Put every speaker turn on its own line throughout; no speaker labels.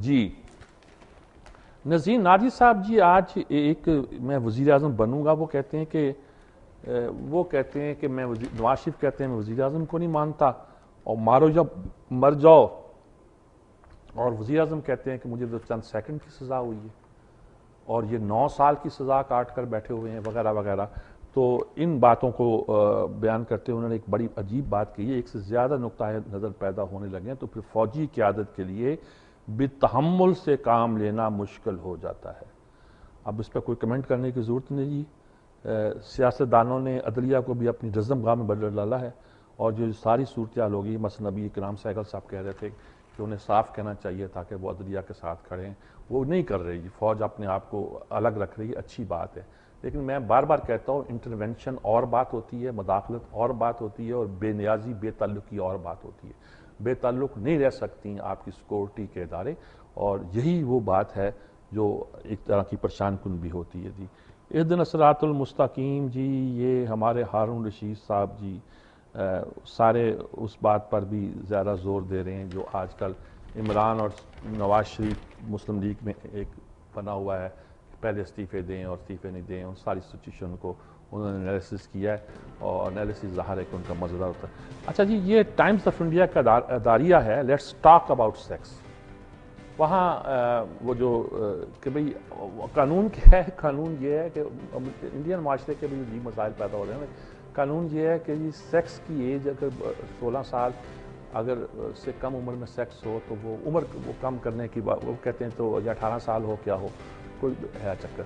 جی نذیر ناجی صاحب جی، آج ایک میں وزیر اعظم بنوں گا، وہ کہتے ہیں کہ میں نواز شریف کہتے ہیں میں وزیر اعظم کو نہیں مانتا، اور مارو جب مر جاؤ، اور وزیر اعظم کہتے ہیں کہ مجھے تو چند سیکنڈ کی سزا ہوئی ہے اور یہ 9 سال کی سزا کاٹ کر بیٹھے ہوئے ہیں وغیرہ وغیرہ. تو ان باتوں کو بیان کرتے ہوئے انہوں نے ایک بڑی عجیب بات کی ہے، ایک سے زیادہ نقطہ نظر پیدا ہونے لگے ہیں تو پھر فوجی قیادت کے لیے بتحمل سے کام لینا مشکل ہو جاتا ہے. اب اس پہ کوئی کمنٹ کرنے کی ضرورت نہیں جی. سیاستدانوں نے عدلیہ کو بھی اپنی رزم گاہ میں بدل ڈالا ہے، اور جو ساری صورتحال ہوگی، مثلا نبی کرام سہگل صاحب کہہ رہے تھے کہ انہیں صاف کہنا چاہیے تھا کہ وہ عدلیہ کے ساتھ کھڑے ہیں، وہ نہیں کر رہی جی. فوج اپنے آپ کو الگ رکھ رہی ہے، اچھی بات ہے، لیکن میں بار بار کہتا ہوں انٹرونشن اور بات ہوتی ہے، مداخلت اور بات ہوتی ہے، اور بے نیازی بے تعلقی اور بات ہوتی ہے. بے تعلق نہیں رہ سکتی آپ کی سیکورٹی کے ادارے، اور یہی وہ بات ہے جو ایک طرح کی پریشان کن بھی ہوتی ہے جی. اہدنا الصراط المستقیم جی، یہ ہمارے ہارون رشید صاحب جی سارے اس بات پر بھی زیادہ زور دے رہے ہیں جو آج کل عمران اور نواز شریف مسلم لیگ میں ایک بنا ہوا ہے، پہلے استعفے دیں اور استعفے نہیں دیں، ان ساری سچویشن کو انہوں نے انالیسس کیا ہے، اور انالیسس ظاہر ہے کہ ان کا مزیدار ہوتا ہے. اچھا جی، یہ ٹائمز آف انڈیا کا اداریہ ہے، لیٹس ٹاک اباؤٹ سیکس. وہاں وہ جو کہ بھئی قانون کیا ہے، قانون یہ ہے کہ انڈین معاشرے کے بھی عجیب مسائل پیدا ہو رہے ہیں. قانون یہ ہے کہ جی سیکس کی ایج اگر 16 سال اگر سے کم عمر میں سیکس ہو تو وہ عمر وہ کم کرنے کی بات، وہ کہتے ہیں تو یا 18 سال ہو کیا ہو، کوئی ہے چکر،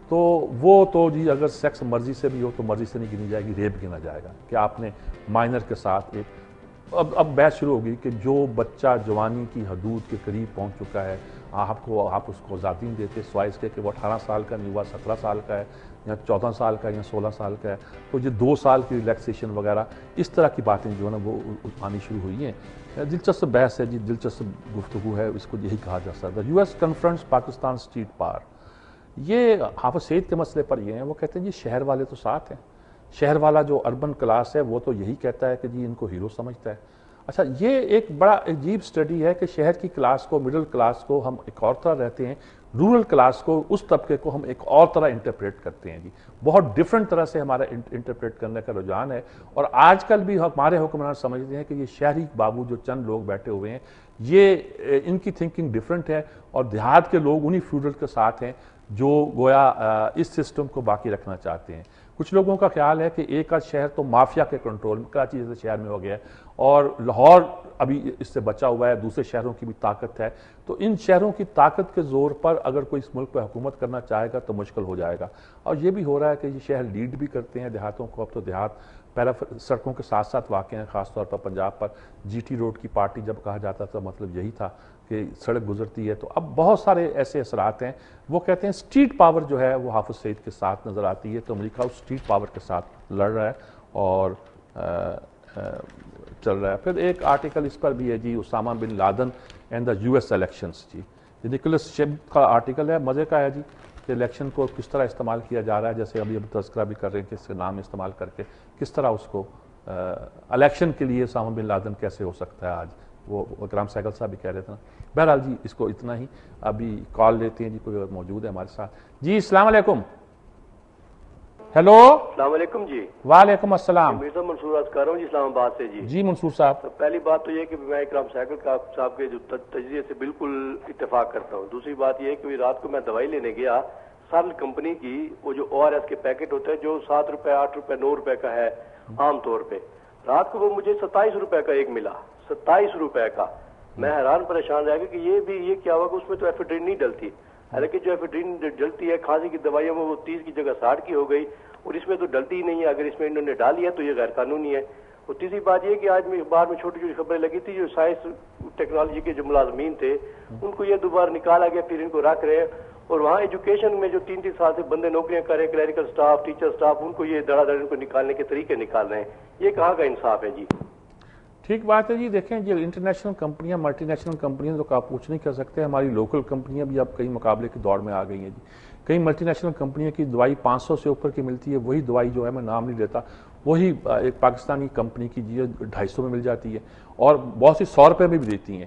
تو وہ تو جی اگر سیکس مرضی سے بھی ہو تو مرضی سے نہیں گنی جائے گی، ریپ گنا جائے گا کہ آپ نے مائنر کے ساتھ ایک. اب بحث شروع ہوگی کہ جو بچہ جوانی کی حدود کے قریب پہنچ چکا ہے آپ اس کو آزادی نہیں دیتے سوائے اس کے کہ وہ 18 سال کا نہیں ہوا، 17 سال کا ہے یا 14 سال کا یا 16 سال کا ہے، تو یہ 2 سال کی ریلیکسیشن وغیرہ اس طرح کی باتیں جو ہے نا وہ آنی شروع ہوئی ہیں. دلچسپ بحث ہے جی، دلچسپ گفتگو ہے، اس کو یہی کہا جا سکتا ہے. یو ایس کنفرنٹس پاکستان اسٹریٹ پار. یہ حافظ سعید کے مسئلے پر یہ ہیں، وہ کہتے ہیں جی شہر والے تو ساتھ ہیں، شہر والا جو اربن کلاس ہے وہ تو یہی کہتا ہے کہ جی ان کو ہیرو سمجھتا ہے. اچھا، یہ ایک بڑا عجیب سٹڈی ہے کہ شہر کی کلاس کو، مڈل کلاس کو ہم ایک اور طرح رہتے ہیں، رورل کلاس کو، اس طبقے کو ہم ایک اور طرح انٹرپریٹ کرتے ہیں جی. بہت ڈیفرنٹ طرح سے ہمارا انٹرپریٹ کرنے کا رجحان ہے، اور آج کل بھی ہمارے حکمران سمجھتے ہیں کہ یہ شہری بابو جو چند لوگ بیٹھے ہوئے ہیں یہ ان کی تھنکنگ ڈیفرنٹ ہے، اور دیہات کے لوگ انہی فیوڈل کے ساتھ ہیں جو گویا اس سسٹم کو باقی رکھنا چاہتے ہیں. کچھ لوگوں کا خیال ہے کہ ایک آدھ شہر تو مافیا کے کنٹرول میں، کراچی جیسے شہر میں ہو گیا ہے، اور لاہور ابھی اس سے بچا ہوا ہے، دوسرے شہروں کی بھی طاقت ہے، تو ان شہروں کی طاقت کے زور پر اگر کوئی اس ملک پہ حکومت کرنا چاہے گا تو مشکل ہو جائے گا. اور یہ بھی ہو رہا ہے کہ یہ شہر لیڈ بھی کرتے ہیں دیہاتوں کو. اب تو دیہات پہلا سڑکوں کے ساتھ ساتھ واقع ہیں، خاص طور پر پنجاب پر جی ٹی روڈ کی پارٹی جب کہا جاتا تھا مطلب یہی تھا کہ سڑک گزرتی ہے. تو اب بہت سارے ایسے اثرات ہیں. وہ کہتے ہیں اسٹریٹ پاور جو ہے وہ حافظ سعید کے ساتھ نظر آتی ہے، تو امریکہ اس اسٹریٹ پاور کے ساتھ لڑ رہا ہے اور چل رہا ہے. پھر ایک آرٹیکل اس پر بھی ہے جی، Osama bin Laden and the U S elections. جی یہ نکولس شیب کا آرٹیکل ہے، مزے کا ہے جی، کہ الیکشن کو کس طرح استعمال کیا جا رہا ہے، جیسے ابھی تذکرہ بھی کر رہے ہیں کہ اس کے نام استعمال کر کے کس طرح اس کو الیکشن کے لیے اسامہ بن لادن کیسے ہو سکتا ہے. آج وہ اکرام سہگل صاحب بھی کہہ رہے تھے نا. بہرحال جی اس کو اتنا ہی. ابھی کال لیتے ہیں جی، کوئی موجود ہے ہمارے ساتھ. جی السلام علیکم. ہیلو
السلام علیکم جی.
وعلیکم السلام.
مرزا منصور عرض کر رہا ہوں جی، اسلام آباد سے جی.
جی منصور صاحب.
پہلی بات تو یہ کہ میں اکرام سہگل صاحب کے جو تجزیے سے بالکل اتفاق کرتا ہوں. دوسری بات یہ ہے کہ رات کو میں دوائی لینے گیا، سارل کمپنی کی وہ جو او آر ایس کے پیکٹ ہوتے ہیں جو 7 روپے 8 روپے 9 روپے کا ہے عام طور پہ، رات کو وہ مجھے 27 روپے کا ایک ملا. 27 روپے کا. میں حیران پریشان رہ گیا کہ یہ کیا ہوا کہ اس میں تو ایفیڈرین نہیں ڈلتی، حالانکہ جو ایفیڈرین ڈلتی ہے کھانسی کی دوائیوں میں وہ 30 کی جگہ 60 کی ہو گئی، اور اس میں تو ڈلتی ہی نہیں ہے. اگر اس میں انہوں نے ڈالی ہے تو یہ غیر قانونی ہے. اور تیسری بات یہ کہ آج میں اخبار میں چھوٹی چھوٹی خبریں لگی تھی، جو سائنس ٹیکنالوجی کے جو ملازمین تھے ان کو یہ دوبارہ نکالا گیا، پھر ان کو رکھ رہے ہیں. اور وہاں ایجوکیشن میں جو 3 سال سے بندے نوکریاں کر رہے ہیں، کلیریکل سٹاف، ٹیچر سٹاف، ان کو یہ دڑا دڑ ان کو نکالنے کے طریقے نکال رہے ہیں. یہ کہاں کا انصاف ہے جی؟
ٹھیک بات ہے جی. دیکھیں جو انٹرنیشنل کمپنیاں، ملٹی نیشنل کمپنیاں تو آپ پوچھ نہیں کر سکتے، ہماری لوکل کمپنیاں بھی اب کئی مقابلے کی دوڑ میں آ گئی ہیں جی. کئی ملٹی نیشنل کمپنیوں کی دوائی 500 سے اوپر کی ملتی ہے، وہی دوائی جو ہے میں نام نہیں لیتا، وہی ایک پاکستانی کمپنی کی جی 250 میں مل جاتی ہے، اور بہت سی 100 روپے میں بھی دیتی ہیں.